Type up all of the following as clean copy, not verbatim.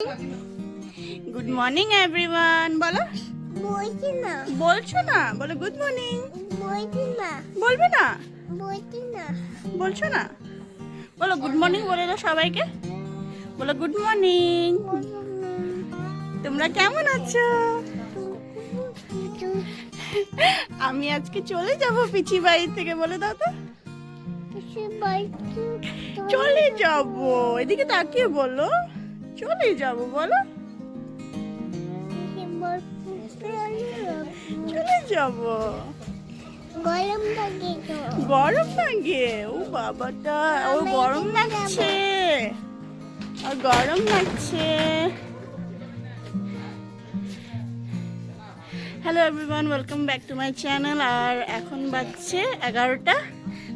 Good morning everyone बोलो बोलছো না बोलो गुड मॉर्निंग বলবে না বলছো না বলো গুড মর্নিং বলে দাও সবাইকে বলো গুড মর্নিং তোমরা কেমন আছো আমি আজকে চলে যাব পিচি বাড়ি থেকে বলে দাও তো চলে যাব এদিকে তাকিয়ে বলো চলে যাব বলো চলে যাব গরম লাগে ও বাবাটা ও গরম লাগছে আর গরম লাগছে hello everyone welcome back to my channel আর এখন বাজছে 11টা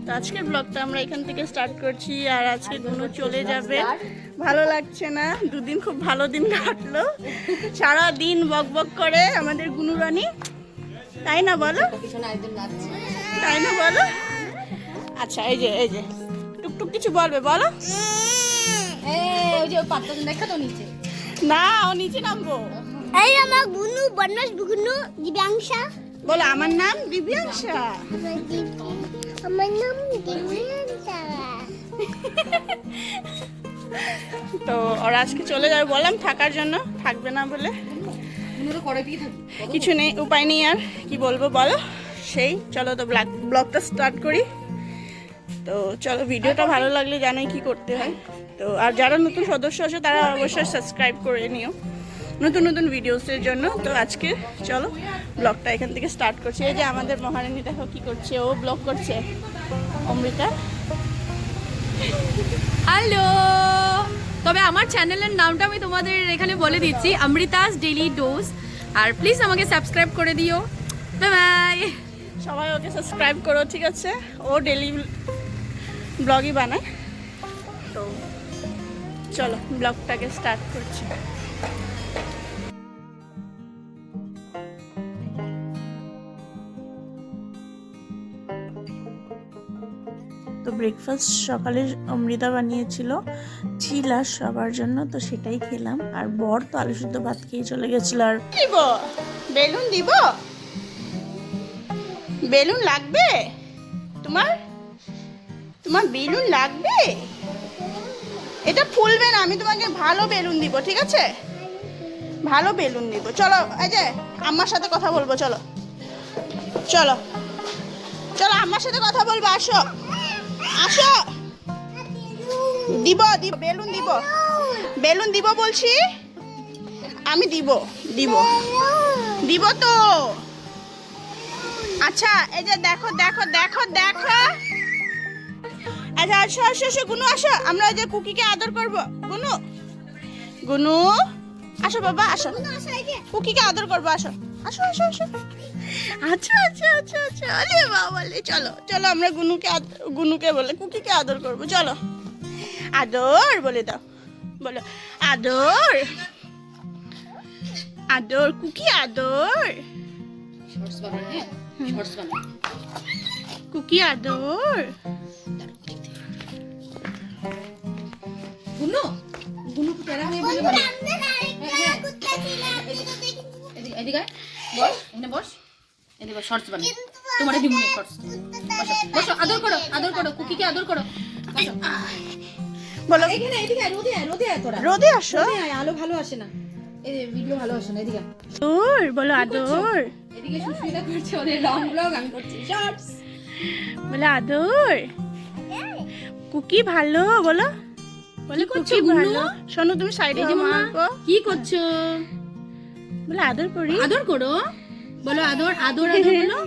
তো আজকের ব্লগটা আমরা এখান থেকে স্টার্ট করছি আর আজকে গুনু চলে যাবে ভালো লাগছে না দুদিন খুব ভালো দিন কাটলো সারা দিন বক বক করে আমাদের গুনু রানী তাই না বলো তাই না বলো আচ্ছা এই যে টুকটুক কিছু বলবে বলো ওই যে পাত্তা দেখা তো নিচে না ও নিচে নামবো এই আমার গুনু বনমাস গুনু দিব্যাংশা বলো আমার নাম দিব্যাংশা আমার নাম দিব্যাংশা তো ওরা আজকে চলে যাবে বললাম থাকার জন্য থাকবে না বলে কিছু নেই উপায় নেই আর কি বলবো বলো সেই চলো তো ব্লগটা স্টার্ট করি তো চলো ভিডিওটা ভালো লাগলে জানোই কি করতে হয় তো আর যারা নতুন সদস্য আছে তারা অবশ্যই সাবস্ক্রাইব করে নিও নতুন নতুন ভিডিওসের জন্য তো আজকে চলো ব্লগটা এখান থেকে স্টার্ট করছি এই যে আমাদের মহারানী দেখো কি করছে ও ব্লগ করছে অমৃতা হ্যালো তবে আমার চ্যানেলের নামটা আমি তোমাদের এখানে বলে দিচ্ছি অমৃতাস ডেইলি ডোজ আর প্লিজ আমাকে সাবস্ক্রাইব করে দিও বাই বাই সবাই ওকে সাবস্ক্রাইব করো ঠিক আছে ও ডেলি ব্লগই বানায় তো চলো ব্লগটাকে স্টার্ট করছি তো ব্রেকফাস্ট সকালে অমৃতা বানিয়েছিল চিলা সবার জন্য তো সেটাই খেলাম আর বর তো আলু সিদ্ধ ভাত খেয়ে চলে গেছিল আর দিব বেলুন দিব বেলুন লাগবে তোমার তোমার বেলুন লাগবে এটা ফুলবে না আমি তোমাকে ভালো বেলুন দিব ঠিক আছে ভালো বেলুন দিব চলো এই যে আম্মার সাথে কথা বলবো চলো চলো চলো আম্মার সাথে কথা বলবো আসো আসো দিব দিব বেলুন দিব বেলুন দিব বলছি আমি দিব দিব দিব তো আচ্ছা এই যে দেখো দেখো দেখো দেখো আচ্ছা আসো আসো আসো গুনু আসো আমরা ওই যে কুকিকে আদর করব গুনু গুনু আসো বাবা আসো কুকিকে আদর করবো আসো আসো আসো আসো আচ্ছা আচ্ছা আচ্ছা আচ্ছা আরে বাবা চলো চলো আমরা গুনুকে বলে কুকিকে আদর করবো চলো আদর বলে দাও বলো আদর আদর কুকি আদর কুকি আদর গুনু গুনু তেরা হয়ে বলে বলে এদিকে বস এখানে বস এদিকে বস শর্টস বানাও তোমারে দিব না শর্টস বসো বসো আদর করো কুকিকে আদর করো বসো বলো এখানে এদিকে রোদে আয় তোরা রোদে আসো রোদে আয় আলো ভালো আসে না এই ভিডিও ভালো আসে না এদিকে আদর বলো আদর এদিকে সুস্মিতা করছে ওদের লং ব্লগ আমি করছি শর্টস বলো আদর কুকি ভালো বলো বলে করছো, কুকি গুনু? ভালো শোনো তুমি সাইডে এই যে মামা কি করছো বলে আদর করি আদর করো বলো আদর আদর আদর বলো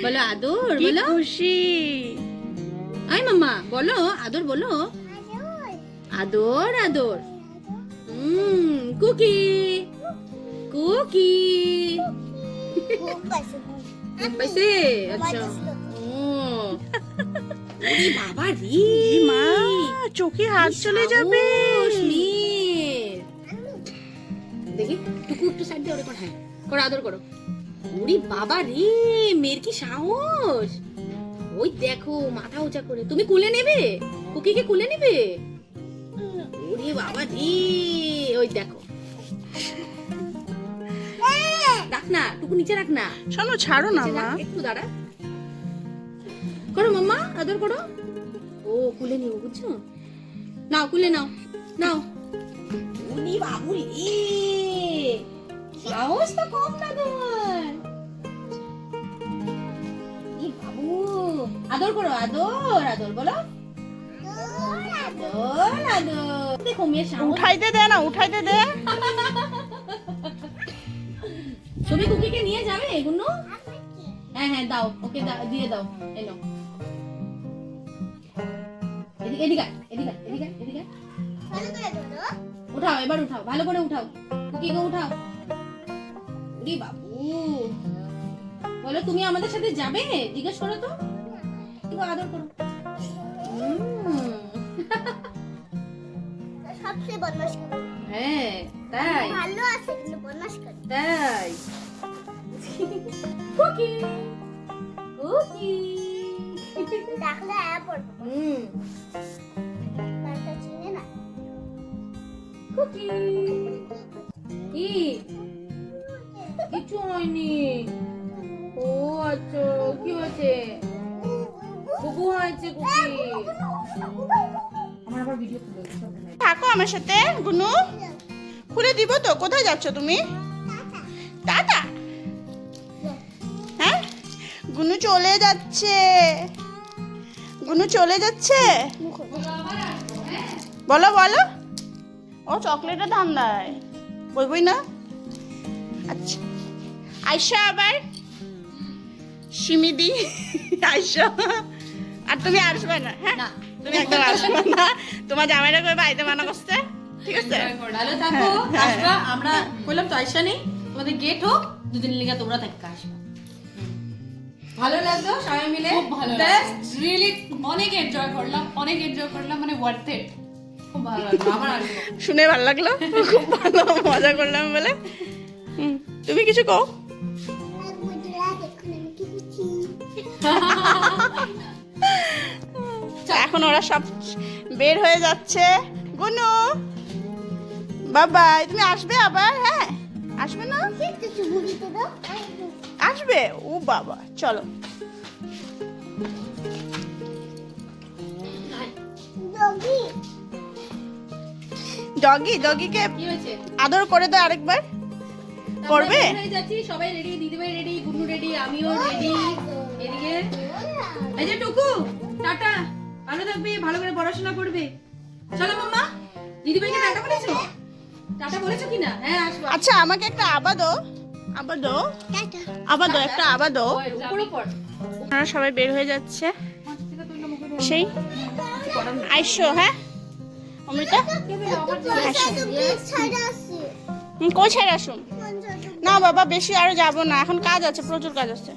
বলো আদর কি বলো খুশি আই মাম্মা বলো আদর বলো আদর আদর কুকি কুকি পাইছে আচ্ছা ও ওরে বাবা রে এই মা চোখে হাত চলে যাবে দেখি টুকু একটু সাইড দিয়ে ওরে কর হ্যাঁ করো আদর করো ওরে বাবা রে মেয়ের কি সাহস ওই দেখো মাথা উঁচা করে তুমি কুলে নেবে কুকিকে কুলে নেবে ওরে বাবা রে ওই দেখো নিচে রাখ না, শোনো ছাড়ো না নিচে মা। রাখ, একটু দাঁড়া। করো মাম্মা, আদর করো। ও কুলে নিও, বুঝছো? নাও কুলে নাও, নাও। উনি বাবু রে, সাহস তো কম না তোর। ই বাবু, আদর করো, আদর আদর বলো, আদর আদর। দেখো মেয়ের সাহস। উঠাইতে দে না, উঠাইতে দে। তুমি কুকিকে নিয়ে যাবে এগুলো? হ্যাঁ হ্যাঁ দাও, ওকে দিয়ে দাও। এলো, এদিকে এদিকে এদিকে এদিকে এদিকে। ভালো করে ধরো। উঠাও, এবার উঠাও, ভালো করে উঠাও, কুকিকে উঠাও। ওরে বাবু, বলো তুমি আমাদের সাথে যাবে? জিজ্ঞেস করো তো, একটু আদর করো। সবচেয়ে বদমাশ করে। হ্যাঁ তাই ভালো আছে কিন্তু বদমাশ করে। তাই। কুকি কুকি। ডাকলে আয়া পড়বো। তারটা চিনে না। কুকি কি কিছু হয়নি। ও আচ্ছা, কি হয়েছে? বুবু হয়েছে কুকি। আমার আবার ভিডিও খুলে দিচ্ছে। থাকো আমার সাথে গুনু, খুলে দিব তো। কোথায় যাচ্ছ তুমি? টাটা। হ্যাঁ, গুনু চলে যাচ্ছে, গুনু চলে যাচ্ছে। বলো বলো। ও চকলেটের দাম দেয়, বলবই না। আচ্ছা আইসা আবার সিমিদি আইসা। আর তুমি আসবে না, হ্যাঁ না। তুমি একদম আসবে না। তোমার জামাইরা কই বাড়িতে মানা করছে, ঠিক আছে? ভালো থাকো, হ্যাঁ, আসবা। আমরা বললাম তো আইসা নেই, তোমাদের গেট হোক, দুদিন লিগা তোমরা থাকতে আসবা। ভালো লাগলো সবাই মিলে, খুব ভালো লাগলো, রিয়েলি অনেক এনজয় করলাম, অনেক এনজয় করলাম, মানে ওয়ার্থ ইট, খুব ভালো লাগলো। আবার আসবো। শুনে ভালো লাগলো, খুব ভালো মজা করলাম বলে। তুমি কিছু কও। আর বন্ধুরা দেখুন আমি কি করছি। এখন ওরা সব বের হয়ে যাচ্ছে। গুনু বাবাই, তুমি আসবে আবার? হ্যাঁ আসবে না? কিছু বুঝতে দাও। আসবে। ও বাবা চলো। ডগি। ডগি, ডগিকে কি হয়েছে? আদর করে দাও আরেকবার। করবে? আমরা বের হয়ে যাচ্ছি, সবাই রেডি, দিদিভাই রেডি, গুন্নু রেডি, আমিও রেডি। এদিকে এই যে টুকু, টাটা, ভালো থাকবে, ভালো করে পড়াশোনা করবে। চলো মাম্মা, দিদিভাইকে টাটা বলেছো? টাটা বলেছো কিনা? হ্যাঁ আসবো। আচ্ছা আমাকে একটা আবাদো, আবাদো, টাটা। আবাদো, একটা আবাদো। উপর উপর। আপনারা সবাই বের হয়ে যাচ্ছে। সেই আইসো, হ্যাঁ অমৃতা ছাড়া আছে। কই ছেড়ে আসুন। না বাবা বেশি আরো যাব না, এখন কাজ আছে, প্রচুর কাজ আছে।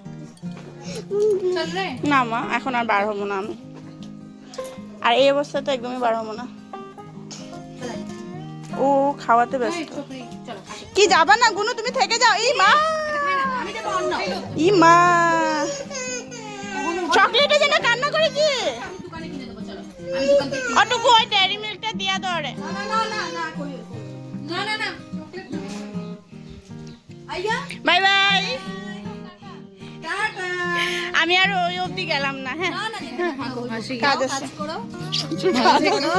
চল রে। না মা এখন আর বার হবো না আমি, আর এই অবস্থাতে একদমই বার হবো না। ও খাওয়াতে ব্যস্ত। চলো আসো। কি যাবা না গুনু, তুমি থেকে যাও। এই মা, আমি যাবো অন্য। ই মা, চকলেটে যেন কান্না করে কি। আমি দোকানে কিনে দেবো, চলো। আমি দোকান থেকে অটুকু ওই ডেয়ারি মিল্কটা দিয়া ধরে। না না না না কই না না না চকলেট না। আইয়া বাই বাই। টাটা। আমি আর ওই অবধি গেলাম না। হ্যাঁ না না কাজ আছে। করো।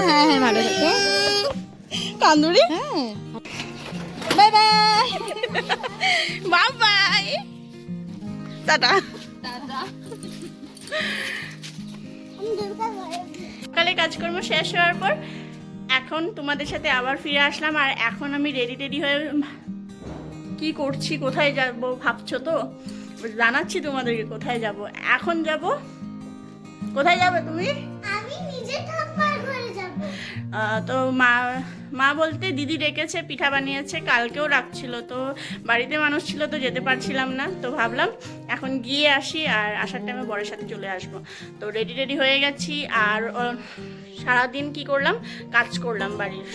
হ্যাঁ হ্যাঁ ভালো থেকো। কান্দুরি bye bye. Bye bye, tata. Tata. সকালে কাজকর্ম শেষ হওয়ার পর এখন তোমাদের সাথে আবার ফিরে আসলাম। আর এখন আমি রেডি টেডি হয়ে কি করছি, কোথায় যাব ভাবছো তো? জানাচ্ছি তোমাদেরকে কোথায় যাব। এখন যাব, কোথায় যাবে তুমি? আমি নিজে ঠাকুমার ঘরে যাব। তো মা বলতে দিদি ডেকেছে, পিঠা বানিয়েছে, কালকেও রাখছিল, তো বাড়িতে মানুষ ছিল তো যেতে পারছিলাম না, তো ভাবলাম এখন গিয়ে আসি, আর আসার টাইমে বরের সাথে চলে আসবো। তো রেডি হয়ে গেছি। আর সারাদিন কি করলাম, কাজ করলাম, বাড়ির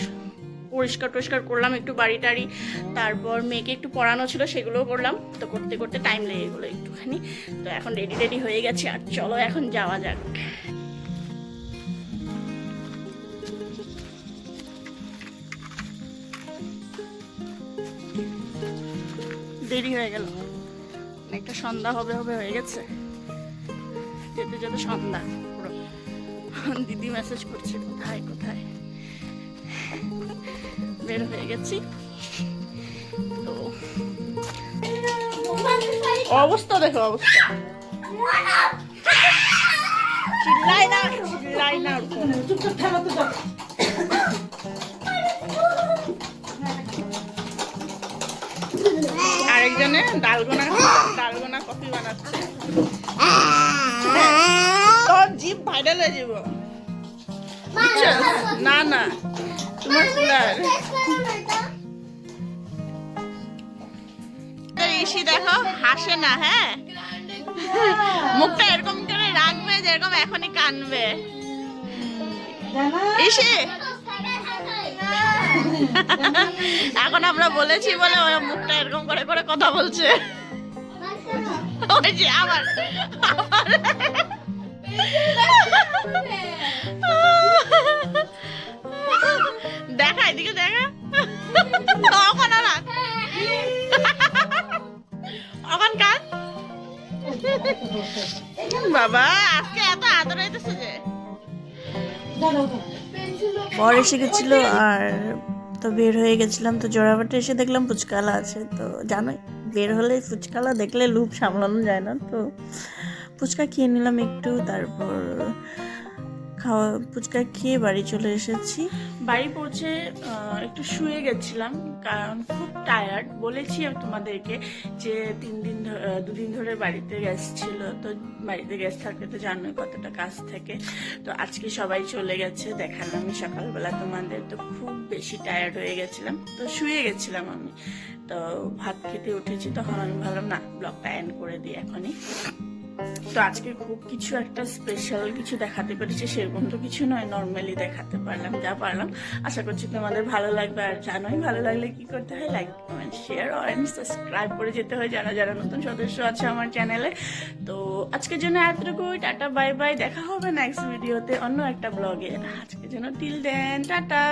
পরিষ্কার টরিষ্কার করলাম, একটু বাড়ি টাড়ি, তারপর মেয়েকে একটু পড়ানো ছিল সেগুলোও করলাম। তো করতে করতে টাইম লেগে গেলো একটুখানি। তো এখন রেডি হয়ে গেছি, আর চলো এখন যাওয়া যাক। দেরি হয়ে গেল। অনেকটা সন্ধ্যা হবে হবে হয়ে গেছে, যেতে যেতে সন্ধ্যা পুরো। দিদি মেসেজ করছে কোথায় কোথায়, বের হয়ে গেছি। তো অবস্থা দেখো, অবস্থা চিল্লাই না, চিল্লাই না, চুপচাপ থাকো তো। যাও আরেকজনে ডালগোনা কফি বানাচ্ছে। তোর জিভ ভাইরাল হয়ে যাব। না না, তোমার কুলার ইসি দেখো হাসে না, হ্যাঁ মুখটা এরকম করে রাখবে যেরকম এখনই কানবে। ইসি এখন আমরা বলেছি বলে ওই মুখটা এরকম করে করে কথা বলছে। ওই যে আবার দেখা এদিকে দেখা, ওখানে না ওখান কান। বাবা আজকে এত আদর হইতেছে যে। বর এসে গেছিলো আর তো বের হয়ে গেছিলাম। তো জোড়াবাটে এসে দেখলাম ফুচকালা আছে। তো জানোই বের হলে ফুচকালা দেখলে লুপ সামলানো যায় না। তো ফুচকা খেয়ে নিলাম একটু, তারপর ফুচকা খেয়ে বাড়ি চলে এসেছি। বাড়ি পৌঁছে একটু শুয়ে গেছিলাম, কারণ খুব টায়ার্ড। বলেছি তোমাদেরকে যে 2 দিন ধরে বাড়িতে গ্যাস ছিল। তো বাড়িতে গ্যাস থাকলে তো জানোই কতটা কাজ থাকে। তো আজকে সবাই চলে গেছে, দেখালাম আমি সকালবেলা তোমাদের। তো খুব বেশি টায়ার্ড হয়ে গেছিলাম, তো শুয়ে গেছিলাম আমি। তো ভাত খেতে উঠেছি, তখন আমি ভাবলাম না ব্লগটা এন্ড করে দিই এখনই। তো আজকে খুব কিছু একটা স্পেশাল কিছু দেখাতে পেরেছি, সেরকম তো কিছু নয়, নর্মালি দেখাতে পারলাম যা পারলাম। আশা করছি তোমাদের ভালো লাগবে। আর জানোই ভালো লাগলে কি করতে হয়, like comment share and subscribe করে যেতে হয় যারা যারা নতুন সদস্য আছে আমার চ্যানেলে। তো আজকের জন্য এতটুকুই, টাটা বাই বাই, দেখা হবে নেক্সট ভিডিওতে অন্য একটা ব্লগে। আজকের জন্য টিল দেন টাটা।